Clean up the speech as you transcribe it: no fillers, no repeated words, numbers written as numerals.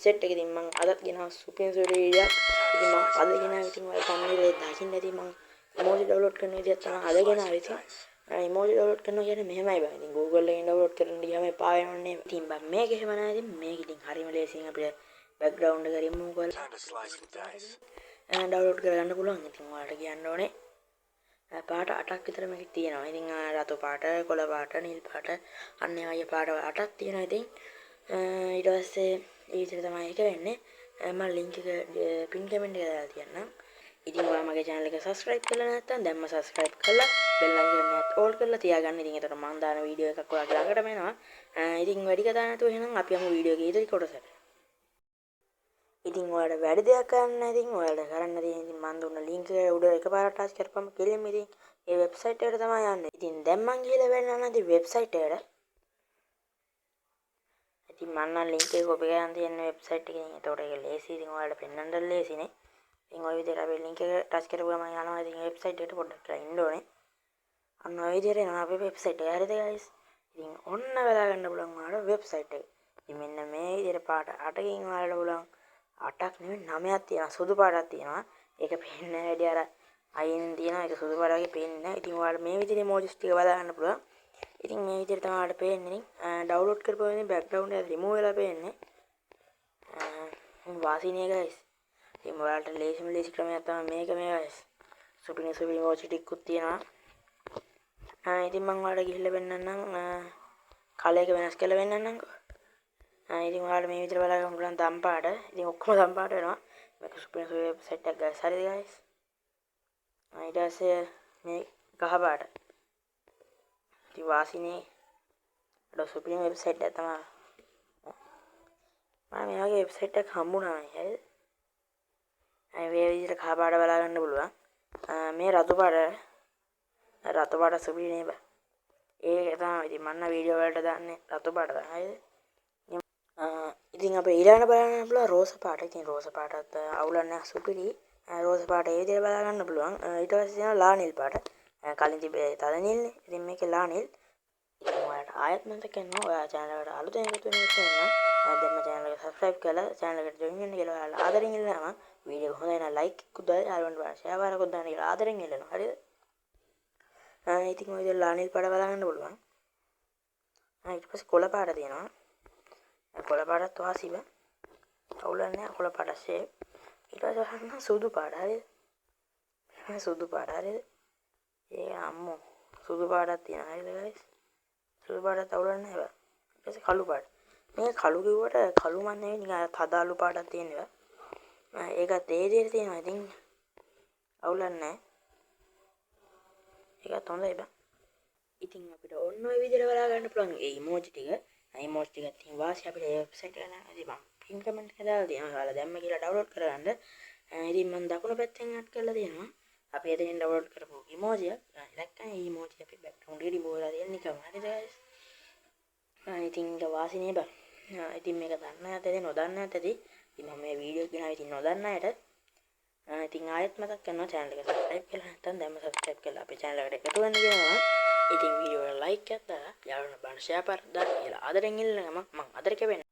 Website එක ඉතින් මම අදත් ගෙනාවා සුපින් සුපිරියක්. ඉතින් මම අද ගෙනාවා ඉතින් ඔයාලා thumbnail එක දකින්න ඇති මම emoji download කරන විදිහත් තමයි අද ගෙනාවා ඉතින්. emoji download කරනවා කියන්නේ මෙහෙමයි බං. ඉතින් Google එකෙන් download කරන්න ගියාම එපා වෙනවන්නේ. ඉතින් බං මේක එහෙම නෑ ඉතින් මේක ඉතින් හරිම ලේසියෙන් අපිට background එක remove කරලා download කරගන්න පුළුවන්. ඉතින් ඔයාලට කියන්න ඕනේ පාට 8ක් විතර මේකේ තියෙනවා. ඉතින් රතු පාට, කොළ පාට, නිල් පාට අන්න ඒ වගේ පාට 8ක් තියෙනවා. ඉතින් ඊට පස්සේ ඒ විදිහට තමයි ඒක වෙන්නේ. මම link එක pin comment එක දාලා තියන්නම්. ඉතින් ඔයා මගේ channel එක subscribe කරලා නැත්නම් දැන්ම subscribe කරලා bell icon එකත් all කරලා තියාගන්න. ඉතින් එතකොට මම දාන වීඩියෝ එකක් ඔයාලට ළඟටම එනවා. ඉතින් වැඩි කතා නැතුව එහෙනම් අපි යමු වීඩියෝ එකේ ඉදිරි කොටසට. ඉතින් ඔයාලට වැඩි දෙයක් කරන්න නැහැ. ඉතින් ඔයාලට කරන්න තියෙන්නේ ඉතින් මම දුන්න link එක උඩ එකපාරට touch කරපුවම කෙලින්ම ඉතින් ඒ website එකට තමයි යන්නේ. ඉතින් දැන් මං ගිහලා වෙන්නම් ඉතින් website එකට. ඉතින් මම නම් link එක copy කරන් තියෙන website එකකින්. ඒතකොට ඒක ලේසි. ඉතින් ඔයාලට පෙන්වන්න ලේසිනේ. ඉතින් ওই විදිහට අපි link එක touch කරපුවම යනවා. ඉතින් website එකට පොඩ්ඩක් ඉන්න ඕනේ. අන්න ওই විදිහට එනවා අපේ website එක. හරිද guys? ඉතින් ඔන්න බලා ගන්න පුළුවන් ඔයාලට website එක. ඉතින් මෙන්න මේ විදිහට පාට 8කින් ඔයාලට පුළුවන් 8ක් නෙවෙයි 9ක් තියෙනවා. සුදු පාටක් තියෙනවා. ඒක පේන්නේ වැඩි අර අයින් තියෙනවා. ඒක සුදු පාට වගේ පේන්නේ නැහැ. ඉතින් ඔයාලට මේ විදිහේ emojis ටික බලා ගන්න පුළුවන්. ඉතින් මේ විදිහට තමයි ඔයාලට පේන්නේ. ඩවුන්ලෝඩ් කරපුවම ඉතින් background එක remove වෙලා පේන්නේ. වාසිනේ guys. ඉතින් ඔයාලට ලේසි ක්‍රමයක් තමයි මේක මේ guys. සුපිරි emoji ටිකකුත් තියෙනවා. ඉතින් මම ඔයාලට ගිහිල්ලා වෙන්නන්නම් කලර් එක වෙනස් කරලා වෙන්නන්නම්කෝ. ඉතින් ඔයාලට මේ විදිහට බලා ගන්න පුළුවන් දම් පාට. ඉතින් ඔක්කොම දම් පාට වෙනවා. මේක සුපිරි වෙබ්සයිට් එකක් guys. හරිද guys? ඊට පස්සේ මේ ගහ පාට. ඉතින් වාසිනේ අර සුපිරි වෙබ්සයිට් එක තමයි. මම මේ වගේ වෙබ්සයිට් එකක් හම්බුණා නේ. හරිද? මේ විදිහට කහ පාට බලා ගන්න පුළුවන්. මේ රතු පාට සුපිරි නේ බා. ඒක තමයි ඉතින් මම වීඩියෝ වලට දාන්නේ රතු පාට තමයි. හරිද? ඉතින් අපේ ඊළඟට බලන්න පුළුවන් රෝස පාට. ඉතින් රෝස පාටත් අවුලන්නේ සුපිරි. රෝස පාට ඒ විදිහට බලා ගන්න පුළුවන්. ඊට පස්සේ තියෙනවා ලා නිල් පාට. කලින් තිබේ තද නිල්නේ. ඉතින් මේකේ ලා නිල්. ඉතින් ඔයාලට ආයෙත් මතක් කරනවා ඔයා channel එකට අලුතෙන් එකතු වෙන කෙනෙක් නම් දැන්ම channel එක subscribe කරලා channel එකට join වෙන්න කියලා ඔයාලා ආදරෙන් ඉල්ලනවා. වීඩියෝ එක හොඳයි නම් like එකක් දාලා යාළුවන්ට බලන්න share එකක් දාන්න කියලා ආදරෙන් ඉල්ලනවා. හරිද? ඉතින් ඔය විදිහට ලා නිල් පාට බලා ගන්න පුළුවන්. ඊට පස්සේ කොළ පාට තියෙනවා. කොළ පාටත් වාසිව අවුලන්නේ කොළ පාට shape. ඊට පස්සේ ගන්න සුදු පාට. හරිද? සුදු පාට. හරිද? ඒ අම්මෝ සුදු පාටක් තියෙනවා. හරිද guys? සුදු පාටත් අවුලන්නේ නැහැ. ඊට පස්සේ කළු පාට. මේ කළු කිව්වට කළු මන් නෙවෙයි නිකන් තද අලු පාටක් තියෙනවා. ඒකත් ඒ විදිහට තියෙනවා. ඉතින් අවුලන්නේ නැහැ. ඒකත් හොඳයි බං. ඉතින් අපිට ඔන්න ඔය විදිහට බලා ගන්න පුළුවන් ඒ emoji ටික. emoji ටිකත් තියෙන වාසිය අපිට ඒ වෙබ්සයිට් එක නෑ. ඉතින් මම pin comment එක දාලා තියෙනවා. ඔයාලා දැම්ම කියලා download කරගන්න. ඉතින් මම දකුණු පැත්තෙන් add කරලා තියෙනවා. අපි එතනින් download කරපු emoji එක. නැත්නම් ඒ emoji අපි background එක remove කරලා තියෙන නිකම්. හරිද guys? ඉතින් ඒක වාසිනේ බං. ඉතින් මේක දන්න නැත්නම් නොදන්න නැත්නම් ඉතින් මම මේ වීඩියෝ ගෙනාවා ඉතින් නොදන්න අයට ඉතින් ආයෙත් මතක් කරනවා channel එක subscribe කරලා නැත්නම් දැන්ම subscribe කරලා අපේ channel එකට එකතු වෙන්න කියනවා. ඉතින් වීඩියෝ එක like එකක් දාලා යාළුවන්ට බලන්න share කරලා දාලා කියලා ආදරෙන් ඉල්ලනවා මම ආදර කෙවෙන්නේ